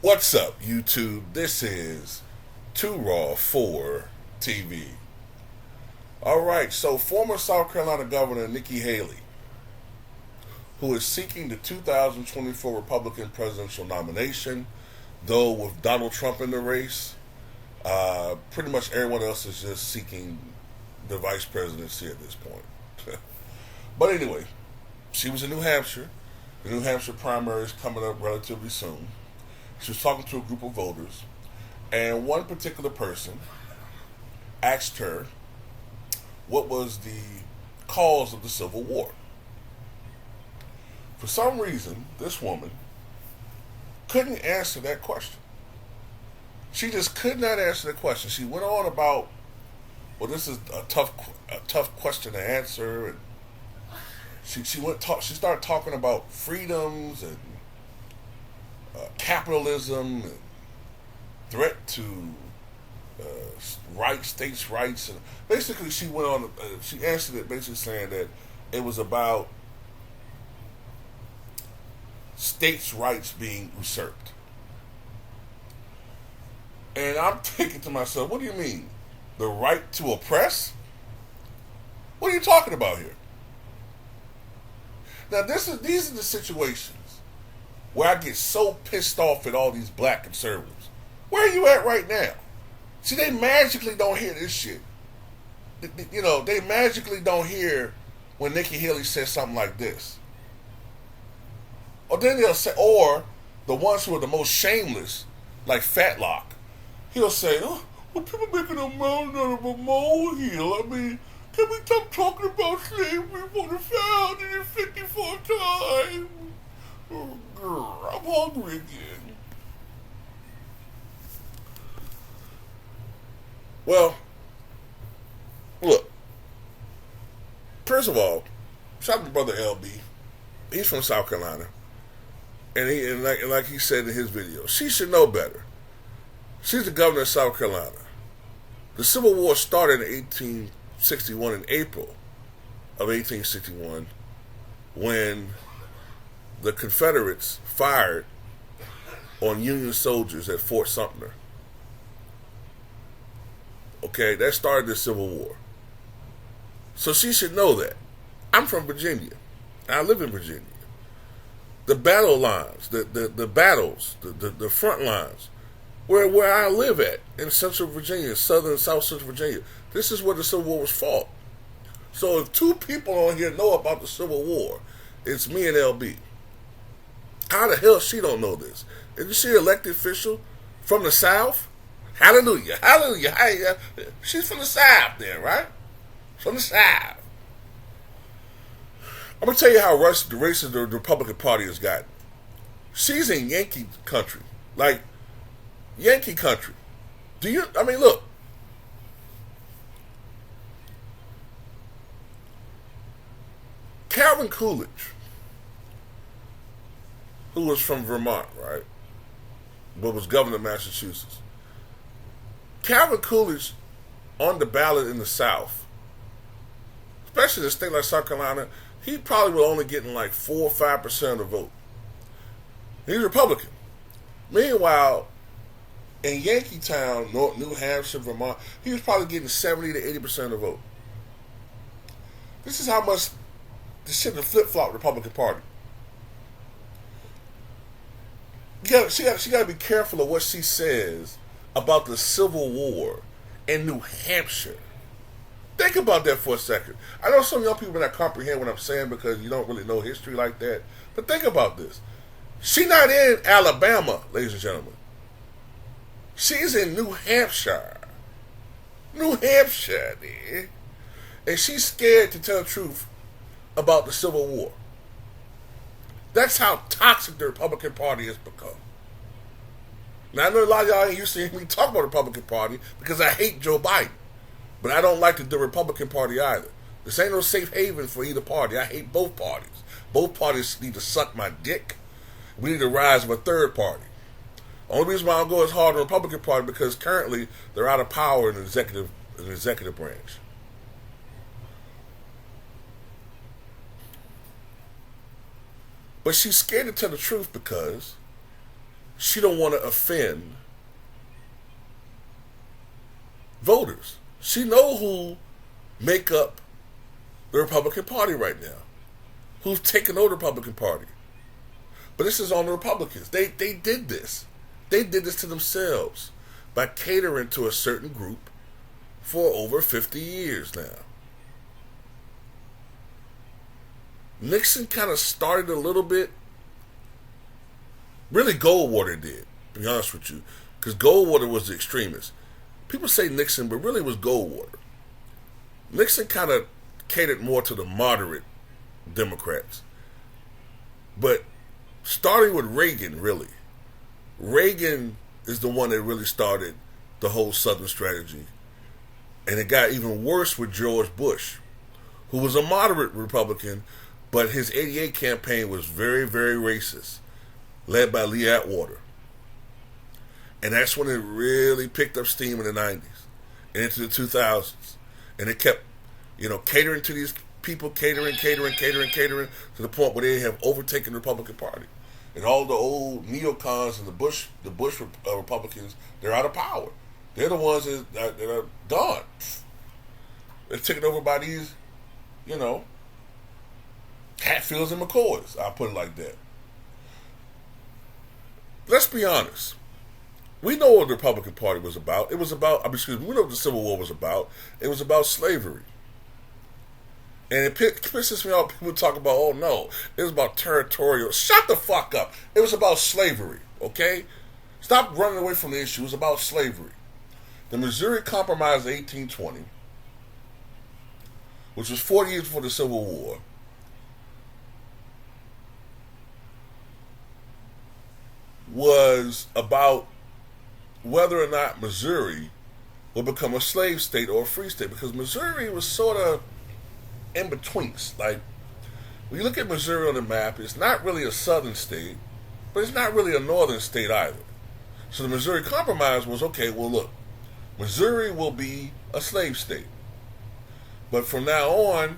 What's up, YouTube? This is Too Raw for TV. Alright, so former South Carolina Governor Nikki Haley, who is seeking the 2024 Republican presidential nomination, though with Donald Trump in the race, pretty much everyone else is just seeking the vice presidency at this point. But anyway, she was in New Hampshire. The New Hampshire primary is coming up relatively soon. She was talking to a group of voters, and one particular person asked her what was the cause of the Civil War. For some reason, this woman couldn't answer that question. She just could not answer the question. She went on about, well, this is a tough question to answer, and she started talking about freedoms and capitalism and threat to states' rights, and basically she went on. She answered it basically saying that it was about states' rights being usurped. And I'm thinking to myself, what do you mean? The right to oppress? What are you talking about here? Now these are the situations where I get so pissed off at all these black conservatives. Where are you at right now? See, they magically don't hear this shit. They magically don't hear when Nikki Haley says something like this. Or then they'll say, or the ones who are the most shameless, like Fatlock, he'll say, oh, well, people making a mountain out of a molehill. I mean, can we stop talking about slavery for the 154th time? Oh, girl, I'm hungry again. Well, look. First of all, shout out to brother LB. He's from South Carolina, and like he said in his video, she should know better. She's the governor of South Carolina. The Civil War started in 1861, in April of 1861, when the Confederates fired on Union soldiers at Fort Sumter. Okay, that started the Civil War. So she should know that. I'm from Virginia. I live in Virginia. The battle lines, the battles, the front lines, where I live at, in Central Virginia, Southern and South Central Virginia, this is where the Civil War was fought. So if two people on here know about the Civil War, it's me and LB. How the hell she don't know this? Isn't she an elected official from the South? Hallelujah, hallelujah. She's from the South then, right? From the South. I'm going to tell you how racist the Republican Party has gotten. She's in Yankee country. Like, Yankee country. Look. Calvin Coolidge, who was from Vermont, right? But was governor of Massachusetts. Calvin Coolidge on the ballot in the South, especially in a state like South Carolina, he probably was only getting like 4 or 5% of the vote. He's Republican. Meanwhile, in Yankeetown, New Hampshire, Vermont, he was probably getting 70 to 80% of the vote. This is how much this shit has flip-flopped the Republican Party. She got to be careful of what she says about the Civil War in New Hampshire. Think about that for a second. I know some young people may not comprehend what I'm saying because you don't really know history like that. But think about this. She's not in Alabama, ladies and gentlemen. She's in New Hampshire. New Hampshire, dude. And she's scared to tell the truth about the Civil War. That's how toxic the Republican Party has become. Now, I know a lot of y'all ain't used to hearing me talk about the Republican Party because I hate Joe Biden. But I don't like the Republican Party either. This ain't no safe haven for either party. I hate both parties. Both parties need to suck my dick. We need to rise of a third party. Only reason why I don't go as hard on the Republican Party because currently they're out of power in the executive branch. But she's scared to tell the truth because she don't want to offend voters. She know who make up the Republican Party right now, who's taken over the Republican Party. But this is on the Republicans. They did this. They did this to themselves by catering to a certain group for over 50 years now. Nixon kind of started a little bit. Really, Goldwater did, to be honest with you, because Goldwater was the extremist. People say Nixon, but really it was Goldwater. Nixon kind of catered more to the moderate Democrats. But starting with Reagan, really. Reagan is the one that really started the whole Southern strategy. And it got even worse with George Bush, who was a moderate Republican, but his 88 campaign was very, very racist, led by Lee Atwater. And that's when it really picked up steam in the 90s and into the 2000s. And it kept, catering to these people, catering to the point where they have overtaken the Republican Party. And all the old neocons and the Bush Republicans, they're out of power. They're the ones that are gone. They're taken over by these, Hatfields and McCoys. I'll put it like that. Let's be honest. We know what the Republican Party was about. We know what the Civil War was about. It was about slavery. And it pisses me off. People talk about, oh no, it was about territorial. Shut the fuck up. It was about slavery, okay? Stop running away from the issue. It was about slavery. The Missouri Compromise of 1820, which was 40 years before the Civil War, was about whether or not Missouri would become a slave state or a free state, because Missouri was sort of in betweens. Like, when you look at Missouri on the map, it's not really a southern state, but it's not really a northern state either. So the Missouri Compromise was, okay, well look, Missouri will be a slave state. But from now on,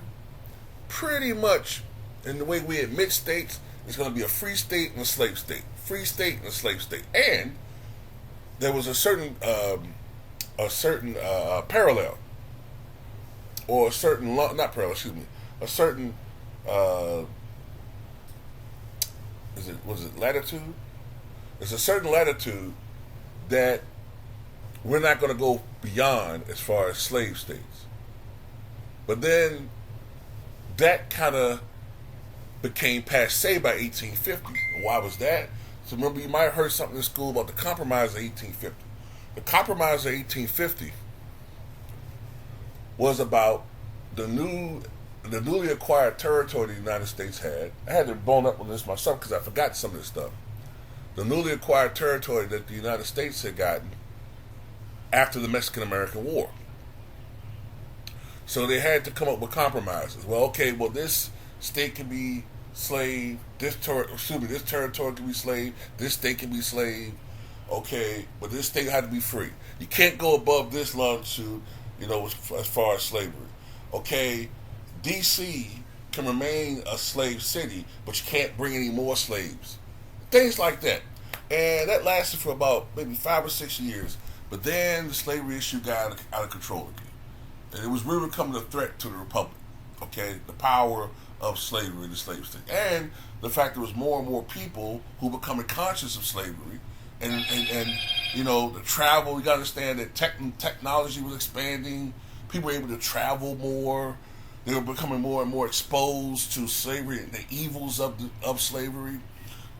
pretty much in the way we admit states, it's going to be a free state and a slave state. Free state and a slave state. And there was a certain parallel, or a certain, not parallel, excuse me, a certain, was it latitude? There's a certain latitude that we're not going to go beyond as far as slave states. But then that kind of became passe by 1850. Why was that? So remember, you might have heard something in school about the Compromise of 1850. The Compromise of 1850 was about the newly acquired territory the United States had. I had to bone up on this myself because I forgot some of this stuff. The newly acquired territory that the United States had gotten after the Mexican-American War. So they had to come up with compromises. Well, okay, this state can be slave, this territory can be slave, this state can be slave, okay, but this state had to be free. You can't go above this longitude, as far as slavery. Okay, D.C. can remain a slave city, but you can't bring any more slaves. Things like that. And that lasted for about maybe 5 or 6 years. But then the slavery issue got out of control again. And it was really becoming a threat to the Republic. Okay, the power of slavery, the slave state. And the fact there was more and more people who were becoming conscious of slavery. And the travel, you got to understand that technology was expanding. People were able to travel more. They were becoming more and more exposed to slavery and the evils of slavery.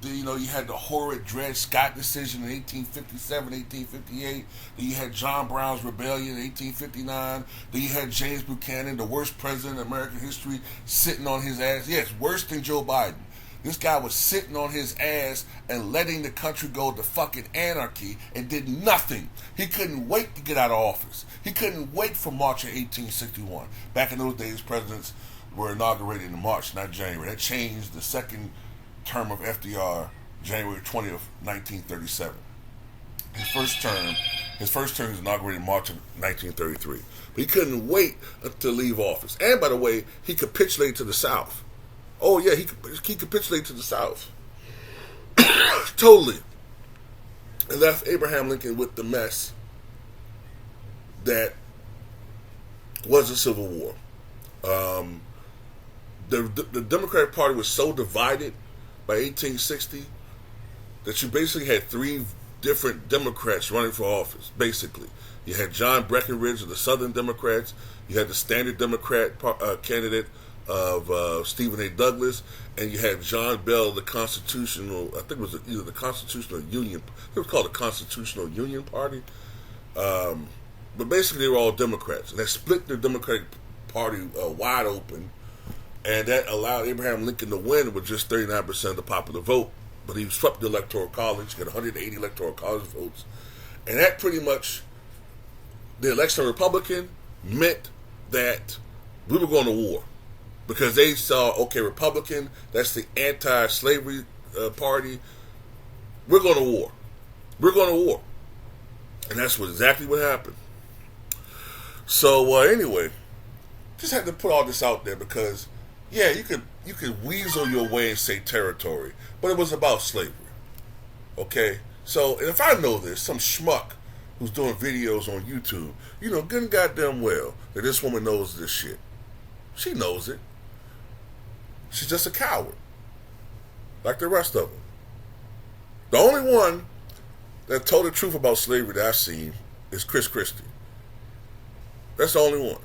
You had the horrid Dred Scott decision in 1857, 1858. Then you had John Brown's Rebellion in 1859. Then you had James Buchanan, the worst president in American history, sitting on his ass. Yes, worse than Joe Biden. This guy was sitting on his ass and letting the country go to fucking anarchy and did nothing. He couldn't wait to get out of office. He couldn't wait for March of 1861. Back in those days, presidents were inaugurated in March, not January. That changed the second term of FDR, January 20th, 1937. His first term was inaugurated in March of 1933. But he couldn't wait to leave office. And by the way, he capitulated to the South. Oh yeah, he capitulated to the South. Totally. and left Abraham Lincoln with the mess that was the Civil War. The Democratic Party was so divided by 1860 that you basically had three different Democrats running for office, basically. You had John Breckinridge of the Southern Democrats. You had the standard Democrat candidate of Stephen A. Douglas, and you had John Bell, the Constitutional, I think it was either the Constitutional Union, it was called the Constitutional Union Party. But basically they were all Democrats. And they split the Democratic Party wide open, and that allowed Abraham Lincoln to win with just 39% of the popular vote. But he swept the Electoral College, got 180 Electoral College votes. And that pretty much, the election Republican meant that we were going to war. Because they saw, okay, Republican, that's the anti-slavery party. We're going to war. We're going to war. And that's exactly what happened. So anyway, just had to put all this out there because, yeah, you could weasel your way and say territory, but it was about slavery. Okay? So, and if I know this, some schmuck who's doing videos on YouTube, you know, good and goddamn well that this woman knows this shit. She knows it. She's just a coward. Like the rest of them. The only one that told the truth about slavery that I've seen is Chris Christie. That's the only one.